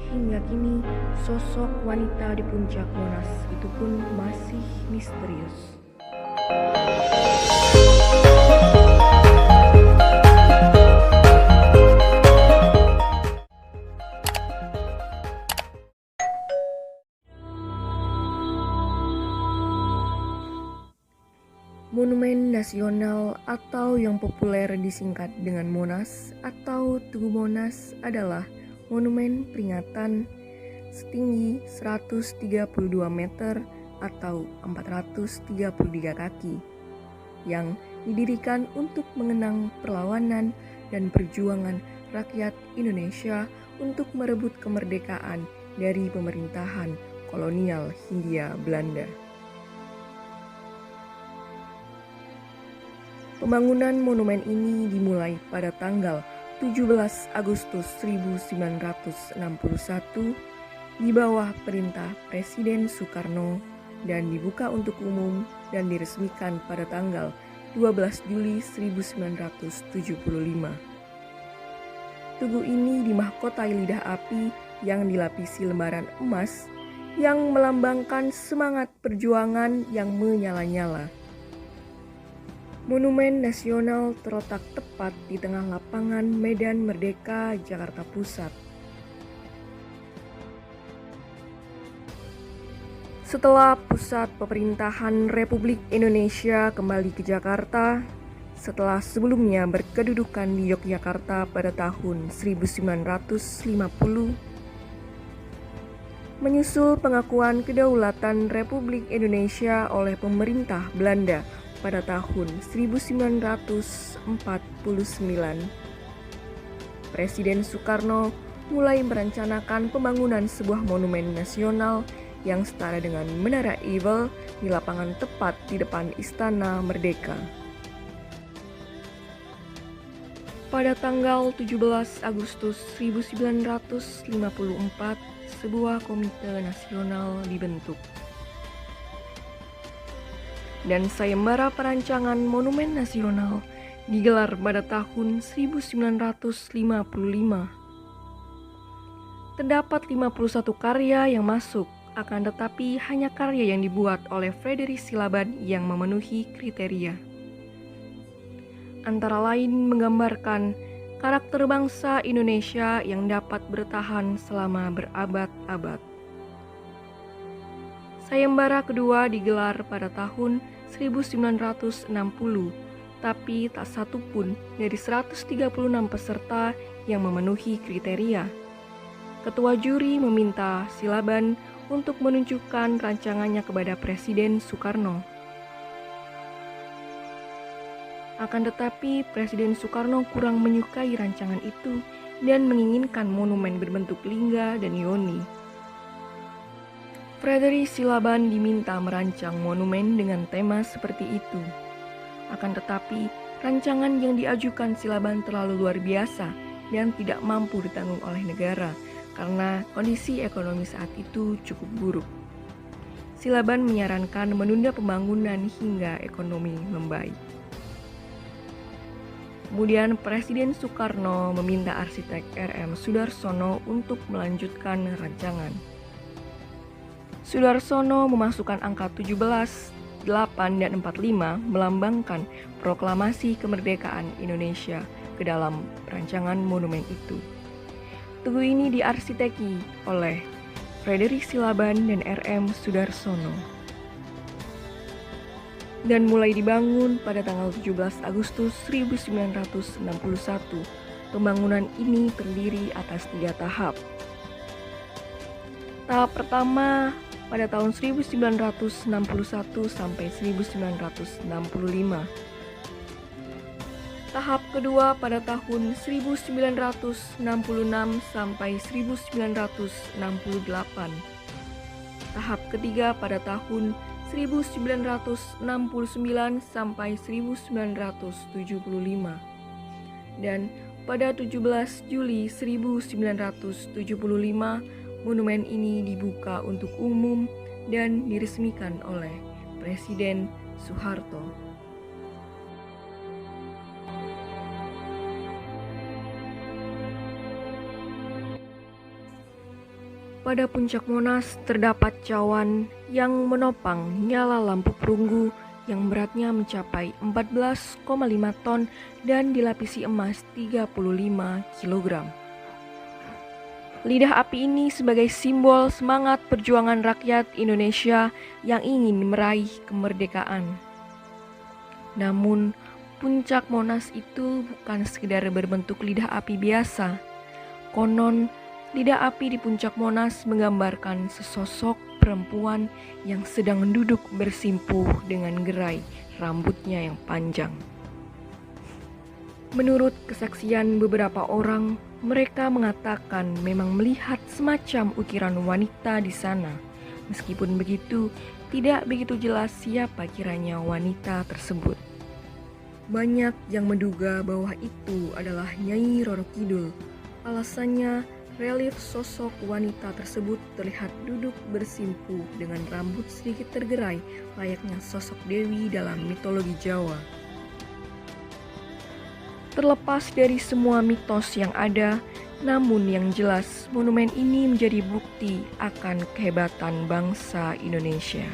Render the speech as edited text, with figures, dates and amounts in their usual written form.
hingga kini sosok wanita di puncak Monas itu pun masih misterius. Monumen Nasional atau yang populer disingkat dengan Monas atau Tugu Monas adalah monumen peringatan setinggi 132 meter atau 433 kaki yang didirikan untuk mengenang perlawanan dan perjuangan rakyat Indonesia untuk merebut kemerdekaan dari pemerintahan kolonial Hindia Belanda. Pembangunan monumen ini dimulai pada tanggal 17 Agustus 1961 di bawah perintah Presiden Soekarno dan dibuka untuk umum dan diresmikan pada tanggal 12 Juli 1975. Tugu ini dimahkotai lidah api yang dilapisi lembaran emas yang melambangkan semangat perjuangan yang menyala-nyala. Monumen Nasional terletak tepat di tengah lapangan Medan Merdeka, Jakarta Pusat. Setelah pusat pemerintahan Republik Indonesia kembali ke Jakarta, setelah sebelumnya berkedudukan di Yogyakarta pada tahun 1950, menyusul pengakuan kedaulatan Republik Indonesia oleh pemerintah Belanda pada tahun 1949, Presiden Soekarno mulai merencanakan pembangunan sebuah monumen nasional yang setara dengan Menara Eiffel di lapangan tepat di depan Istana Merdeka. Pada tanggal 17 Agustus 1954, sebuah komite nasional dibentuk. Dan sayembara perancangan Monumen Nasional digelar pada tahun 1955. Terdapat 51 karya yang masuk, akan tetapi hanya karya yang dibuat oleh Frederick Silaban yang memenuhi kriteria. Antara lain menggambarkan karakter bangsa Indonesia yang dapat bertahan selama berabad-abad. Sayembara kedua digelar pada tahun 1960, tapi tak satu pun dari 136 peserta yang memenuhi kriteria. Ketua juri meminta Silaban untuk menunjukkan rancangannya kepada Presiden Soekarno. Akan tetapi Presiden Soekarno kurang menyukai rancangan itu dan menginginkan monumen berbentuk lingga dan yoni. Frederick Silaban diminta merancang monumen dengan tema seperti itu. Akan tetapi, rancangan yang diajukan Silaban terlalu luar biasa dan tidak mampu ditanggung oleh negara karena kondisi ekonomi saat itu cukup buruk. Silaban menyarankan menunda pembangunan hingga ekonomi membaik. Kemudian Presiden Soekarno meminta arsitek R.M. Soedarsono untuk melanjutkan rancangan. Soedarsono memasukkan angka 17, 8, dan 45 melambangkan proklamasi kemerdekaan Indonesia ke dalam rancangan monumen itu. Tugu ini diarsiteki oleh Frederick Silaban dan R.M. Soedarsono. Dan mulai dibangun pada tanggal 17 Agustus 1961. Pembangunan ini terdiri atas 3 tahap. Tahap pertama pada tahun 1961 sampai 1965. Tahap kedua pada tahun 1966 sampai 1968. Tahap ketiga pada tahun 1969 sampai 1975. Dan pada 17 Juli 1975, monumen ini dibuka untuk umum dan diresmikan oleh Presiden Soeharto. Pada puncak Monas terdapat cawan yang menopang nyala lampu perunggu yang beratnya mencapai 14,5 ton dan dilapisi emas 35 kg. Lidah api ini sebagai simbol semangat perjuangan rakyat Indonesia yang ingin meraih kemerdekaan. Namun, puncak Monas itu bukan sekedar berbentuk lidah api biasa. Konon, lidah api di puncak Monas menggambarkan sesosok perempuan yang sedang duduk bersimpuh dengan gerai rambutnya yang panjang. Menurut kesaksian beberapa orang, mereka mengatakan memang melihat semacam ukiran wanita di sana. Meskipun begitu, tidak begitu jelas siapa kiranya wanita tersebut. Banyak yang menduga bahwa itu adalah Nyai Roro Kidul. Alasannya, relief sosok wanita tersebut terlihat duduk bersimpuh dengan rambut sedikit tergerai layaknya sosok dewi dalam mitologi Jawa. Terlepas dari semua mitos yang ada, namun yang jelas monumen ini menjadi bukti akan kehebatan bangsa Indonesia.